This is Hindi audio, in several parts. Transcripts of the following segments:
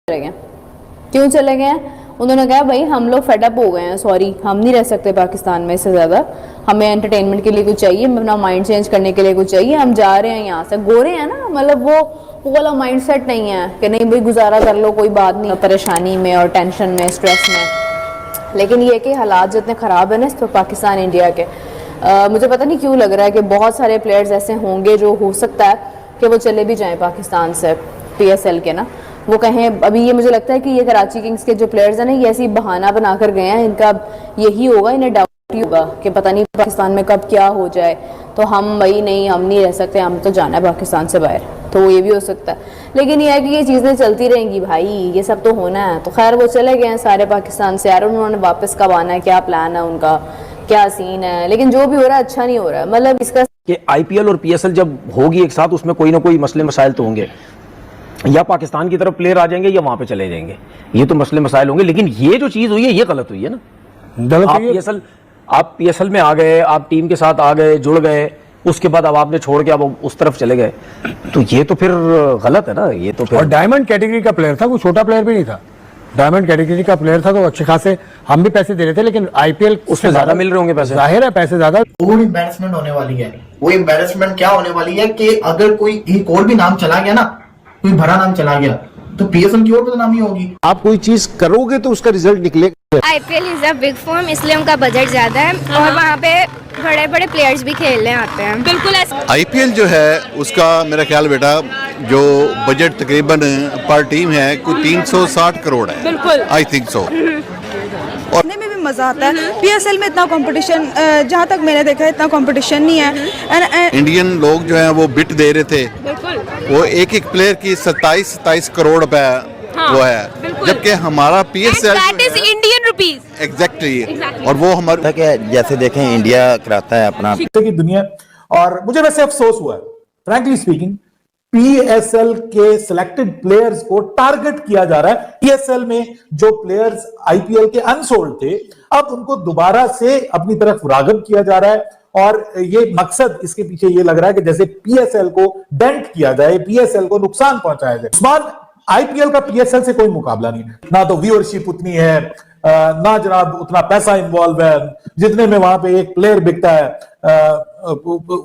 चले गए। क्यों चले गए हैं? उन्होंने कहा भाई हम लोग फेडअप हो गए हैं, सॉरी हम नहीं रह सकते पाकिस्तान में इससे ज़्यादा, हमें एंटरटेनमेंट के लिए कुछ चाहिए, अपना माइंड चेंज करने के लिए कुछ चाहिए, हम जा रहे हैं यहाँ से। गोरे हैं ना, मतलब वो वाला माइंड सेट नहीं है कि नहीं भाई गुजारा कर लो, कोई बात नहीं, परेशानी में और टेंशन में, स्ट्रेस में। लेकिन ये कि हालात जितने ख़राब है ना इस पाकिस्तान इंडिया के, मुझे पता नहीं क्यों लग रहा है कि बहुत सारे प्लेयर्स ऐसे होंगे जो हो सकता है कि वो चले भी जाएं पाकिस्तान से, PSL के ना, वो कहें। अभी ये मुझे लगता है कि ये कराची किंग्स के जो प्लेयर्स हैं ना, ये ऐसी बहाना बना कर गए हैं, इनका यही होगा, इन्हें डाउट ही होगा कि पता नहीं पाकिस्तान में कब क्या हो जाए, तो हम भाई नहीं, हम नहीं रह सकते, हम तो जाना है पाकिस्तान से बाहर। तो ये भी हो सकता है, लेकिन ये है कि ये चीज़ें चलती रहेंगी भाई, ये सब तो होना है। तो खैर वो चले गए हैं सारे पाकिस्तान से यार, उन्होंने वापस कब आना है, क्या प्लान है उनका, क्या सीन है, लेकिन जो भी हो रहा है अच्छा नहीं हो रहा है। मतलब इसका कि IPL और PSL जब होगी एक साथ, उसमें कोई ना कोई मसले मसाइल तो होंगे, या पाकिस्तान की तरफ प्लेयर आ जाएंगे या वहां पे चले जाएंगे, ये तो मसले मसाइल होंगे। लेकिन ये जो चीज हुई है ये गलत हुई है ना, गलत। आप PSL में आ गए, आप टीम के साथ आ गए, जुड़ गए, उसके बाद अब आपने छोड़ के अब उस तरफ चले गए, तो ये तो फिर गलत है ना, ये तो फिर। और डायमंड कैटेगरी का प्लेयर था, कोई छोटा प्लेयर भी नहीं था, डायमंड कैटेगरी का प्लेयर था, तो अच्छे खासे हम भी पैसे दे रहे थे, लेकिन IPL उसमें ज्यादा मिल रहे होंगे पैसे, जाहिर है पैसे ज्यादा। और एम्बैरेसमेंट होने वाली है। वो एम्बैरेसमेंट क्या होने वाली है कि अगर कोई एक और भी नाम चला गया ना, कोई भरा नाम चला गया, तो PSL की और बदनामी होगी। आप कोई चीज करोगे तो उसका रिजल्ट निकलेगा। IPL is a big form, इसलिए उनका बजट ज्यादा है और वहाँ पे बड़े बड़े प्लेयर्स भी खेलने आते हैं। बिल्कुल IPL जो है उसका मेरा ख्याल बेटा जो बजट तकरीबन पर टीम है कोई 360 करोड़ है। बिल्कुल आई थिंक सो। और में भी मजा आता है। PSL में इतना कंपटीशन, जहाँ तक मैंने देखा इतना कंपटीशन नहीं है। इंडियन लोग जो हैं वो बिट दे रहे थे, वो एक एक प्लेयर की 27 करोड़ रुपए वो है, जबकि हमारा PSL इंडियन रुपीज एग्जैक्टली, और वो हमारा जैसे देखें इंडिया कराता है अपना की दुनिया। और मुझे वैसे अफसोस हुआ है फ्रैंकली स्पीकिंग, PSL के सिलेक्टेड प्लेयर्स को टारगेट किया जा रहा है। PSL में जो प्लेयर्स IPL के अनसोल्ड थे, अब उनको दोबारा से अपनी तरफ राग़िब किया जा रहा है, और ये मकसद इसके पीछे ये लग रहा है कि जैसे PSL को डेंट किया जाए, PSL को नुकसान पहुंचाया जाए। उस्मान, IPL का PSL से कोई मुकाबला नहीं है, ना तो व्यूअरशिप उतनी है, ना जनाब उतना पैसा इन्वॉल्व है, जितने में वहां पे एक प्लेयर बिकता है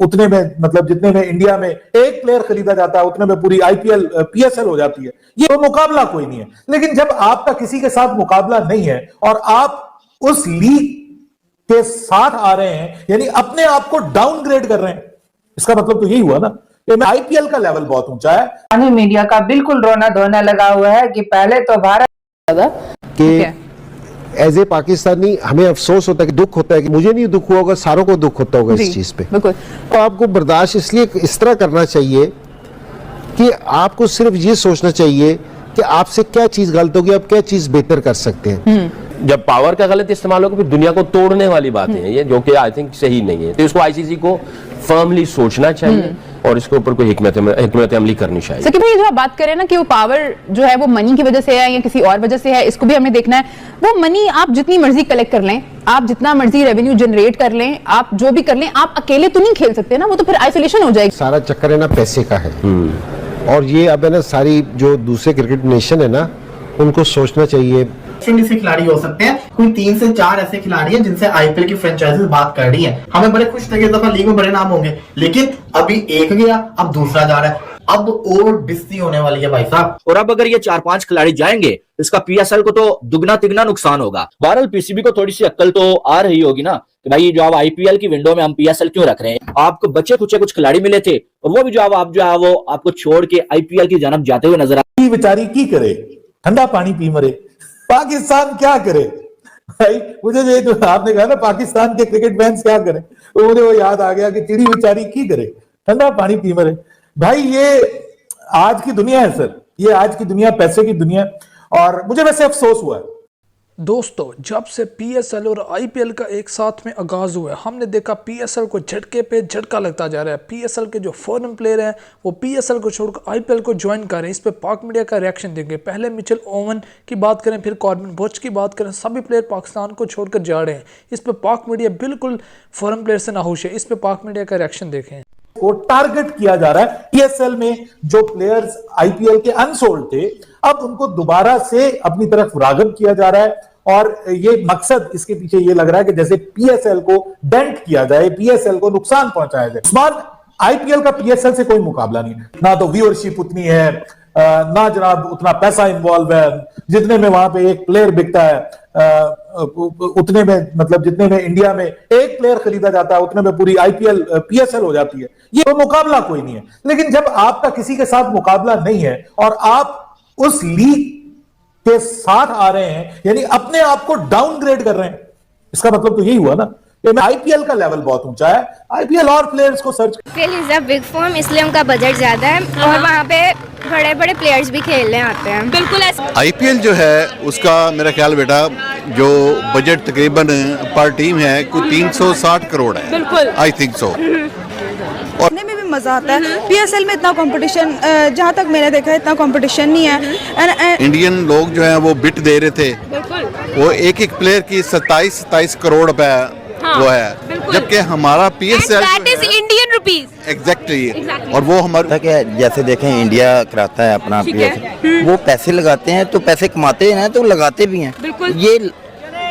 उतने में, मतलब जितने में इंडिया में एक प्लेयर खरीदा जाता है उतने में पूरी IPL PSL हो जाती है। ये तो मुकाबला कोई नहीं है। लेकिन जब आपका किसी के साथ मुकाबला नहीं है और आप उस लीग के साथ आ रहे हैं, यानी अपने आप को डाउनग्रेड कर रहे हैं, इसका मतलब तो यही हुआ ना IPL का लेवल बहुत ऊंचा है। मीडिया का बिल्कुल रोना धोना लगा हुआ है कि पहले तो भारत कि एज ए पाकिस्तानी हमें अफसोस होता है, कि दुख होता है, कि मुझे नहीं दुख हुआ होगा, सारों को दुख होता होगा इस चीज पे। तो आपको बर्दाश्त इसलिए इस तरह करना चाहिए कि आपको सिर्फ ये सोचना चाहिए कि आपसे क्या चीज गलत होगी, आप क्या चीज बेहतर कर सकते हैं। जब पावर का गलत इस्तेमाल होगा फिर दुनिया को तोड़ने वाली बातें हैं ये, जो कि आई थिंक सही नहीं है। तो इसको ICC को फर्मली सोचना चाहिए और इसके ऊपर कोई हिकमत अमली करनी चाहिए। सकी भाई जो आप बात करें ना कि वो पावर जो है वो मनी की वजह से है या किसी और वजह से है, इसको भी हमें देखना है। वो मनी आप जितनी मर्जी कलेक्ट कर लें, आप जितना मर्जी रेवेन्यू जनरेट कर लें, आप जो भी कर लें, आप अकेले तो नहीं खेल सकते ना, वो तो फिर आइसोलेशन हो जाएगी। सारा चक्कर है ना पैसे का है, और ये अब है ना सारी जो दूसरे क्रिकेट नेशन है ना, उनको सोचना चाहिए। से खिलाड़ी हो सकते हैं, कोई 3 से 4 ऐसे खिलाड़ी हैं जिनसे IPL की फ्रेंचाइजीज बात कर रही हैं। हमें बड़े खुश थे कि इस दफा लीग में बड़े नाम होंगे, लेकिन अभी एक गया, अब दूसरा जा रहा है, अब और डिस्ती होने वाली है भाई साहब। और अब अगर ये 4-5 खिलाड़ी जाएंगे, इसका PSL को तो दुगना तिगना नुकसान होगा। बहरहाल PCB को थोड़ी सी अक्ल तो आ रही होगी ना कि भाई जो आप IPL की विंडो में हम PSL क्यों रख रहे हैं। आपको बच्चे कुछ खिलाड़ी मिले थे और वो भी जो आप जो है वो आपको छोड़ के IPL की जानब जाते हुए नजर आ। बेचारी की करे, ठंडा पानी पी मरे, पाकिस्तान क्या करे भाई। मुझे जो आपने कहा ना पाकिस्तान के क्रिकेट फैंस क्या करें, तो मुझे वो याद आ गया कि चिड़ी बेचारी की करे, ठंडा पानी पी मरे। भाई ये आज की दुनिया है सर, ये आज की दुनिया पैसे की दुनिया। और मुझे वैसे अफसोस हुआ है दोस्तों, जब से PSL और IPL का एक साथ में आगाज़ हुआ है, हमने देखा PSL को झटके पे झटका लगता जा रहा है। PSL के जो फॉरेन प्लेयर हैं वो PSL को छोड़कर IPL को ज्वाइन कर रहे हैं। इस पे पाक मीडिया का रिएक्शन देंगे। पहले मिचेल ओवन की बात करें, फिर कॉर्बिन बुश की बात करें, सभी प्लेयर पाकिस्तान को छोड़कर जा रहे हैं। इस पे पाक मीडिया बिल्कुल फॉरेन प्लेयर से नाखुश है। इस पे पाक मीडिया का रिएक्शन देखें। को टारगेट किया जा रहा है। पीएसएल में जो प्लेयर्स आईपीएल के अनसोल्ड थे, अब उनको दोबारा से अपनी तरफ राग़िब किया जा रहा है। और ये मकसद इसके पीछे ये लग रहा है कि जैसे पीएसएल को डेंट किया जाए, पीएसएल को नुकसान पहुंचाया जाए। उस्मान, आईपीएल का पीएसएल से कोई मुकाबला नहीं है, ना तो व्यूअरशिप उतनी है, ना जनाब उतना पैसा इन्वॉल्व है। जितने में वहां पे एक प्लेयर बिकता है, उतने में मतलब जितने में इंडिया में एक प्लेयर खरीदा जाता है, उतने में पूरी आईपीएल पीएसएल हो जाती है। ये तो मुकाबला कोई नहीं है। लेकिन जब आपका किसी के साथ मुकाबला नहीं है और आप उस लीग के साथ आ रहे हैं, यानी अपने आप को डाउनग्रेड कर रहे हैं, इसका मतलब तो यही हुआ ना कि आईपीएल का लेवल बहुत ऊंचा है। आईपीएल और प्लेयर्स को search IPL is a big form, इसलिए उनका बजट ज्यादा है और वहाँ पे बड़े बड़े प्लेयर्स भी खेलने आते हैं। बिल्कुल आईपीएल जो है उसका मेरा ख्याल बेटा जो बजट तकरीबन पर टीम है कोई 360 करोड़ है। बिल्कुल आई थिंक सो। देखने में भी मजा आता है। पीएसएल में इतना कंपटीशन, जहाँ तक मैंने देखा है इतना कंपटीशन नहीं है। इंडियन लोग जो है वो बिट दे रहे थे, वो एक एक प्लेयर की 27 करोड़ रुपए वो है, जबकि हमारा पीएसएल इंडियन रुपीज एग्जैक्टली और वो हमारे जैसे देखें इंडिया कराता है अपना PSL, वो पैसे लगाते हैं तो पैसे कमाते हैं तो लगाते भी हैं। ये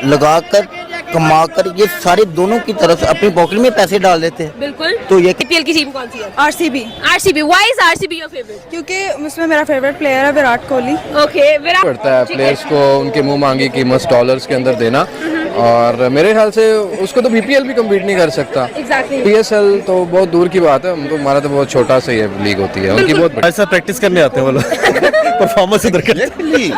लगाकर कमाकर ये सारे दोनों की तरफ अपनी पॉकेट में पैसे डाल देते हैं। बिल्कुल। तो ये आईपीएल की टीम कौन सी है? RCB. RCB. Why is RCB your favourite? क्योंकि उसमें मेरा फेवरेट प्लेयर है विराट कोहली। ओके, विराट पड़ता है प्लेयर्स को उनके मुंह मांगी कीमत डॉलर्स के अंदर देना, और मेरे ख्याल से उसको तो बीपीएल भी कम्पीट नहीं कर सकता। पीएसएल तो बहुत दूर की बात है, हमको हमारा तो बहुत छोटा सा ही लीग होती है, उनकी बहुत ऐसा प्रैक्टिस करने आते हैं वो लोग परफॉर्मेंस उधर करते।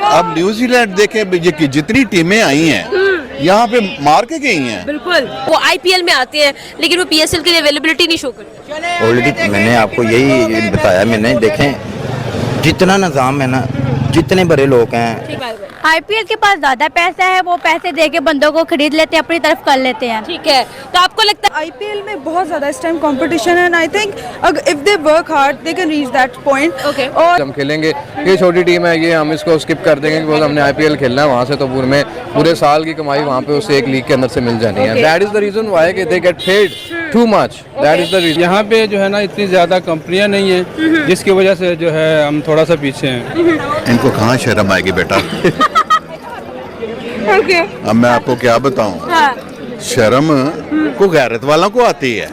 अब न्यूजीलैंड देखें, जितनी टीमें आई हैं यहाँ पे मार के गई हैं। बिल्कुल। वो आईपीएल में आते हैं लेकिन वो पीएसएल के लिए अवेलेबिलिटी नहीं शो करते। ऑलरेडी मैंने आपको यही बताया, मैंने देखें जितना निज़ाम है ना, जितने बड़े लोग हैं, आईपीएल के पास ज्यादा पैसा है, वो पैसे दे के बंदों को खरीद लेते हैं, अपनी तरफ कर लेते हैं। ठीक है, तो आपको लगता है आईपीएल में बहुत ज्यादा इस टाइम कंपटीशन है, and I think if they work hard they can reach that point. Okay. और हम खेलेंगे, ये छोटी टीम है, ये हम इसको स्किप कर देंगे बिकॉज हमने आईपीएल खेलना है, वहाँ से तो पूरे साल की कमाई वहाँ पे उसे एक लीग के अंदर से मिल जानी है। That is the reason why they get paid too much. That is the reason. यहाँ पे जो है ना इतनी ज्यादा कंपनियां नहीं है, जिसकी वजह से जो है हम थोड़ा सा पीछे हैं। इनको कहाँ शर्म आएगी बेटा। अब मैं आपको क्या बताऊं, शर्म को गैरत वालों को आती है।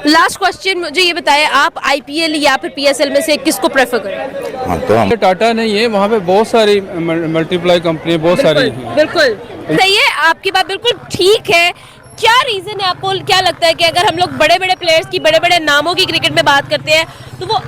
लास्ट क्वेश्चन, मुझे ये बताएं, आप आईपीएल या फिर पीएसएल में से किसको प्रेफर करें? हाँ तो हम टाटा नहीं है, वहाँ पे बहुत सारी मल्टीप्लाई कंपनी बहुत सारी हैं। बिल्कुल सही है, आपकी बात बिल्कुल ठीक है। क्या रीजन है, आपको क्या लगता है कि अगर हम लोग बड़े बड़े प्लेयर्स की, बड़े बड़े नामों की क्रिकेट में बात करते हैं तो वो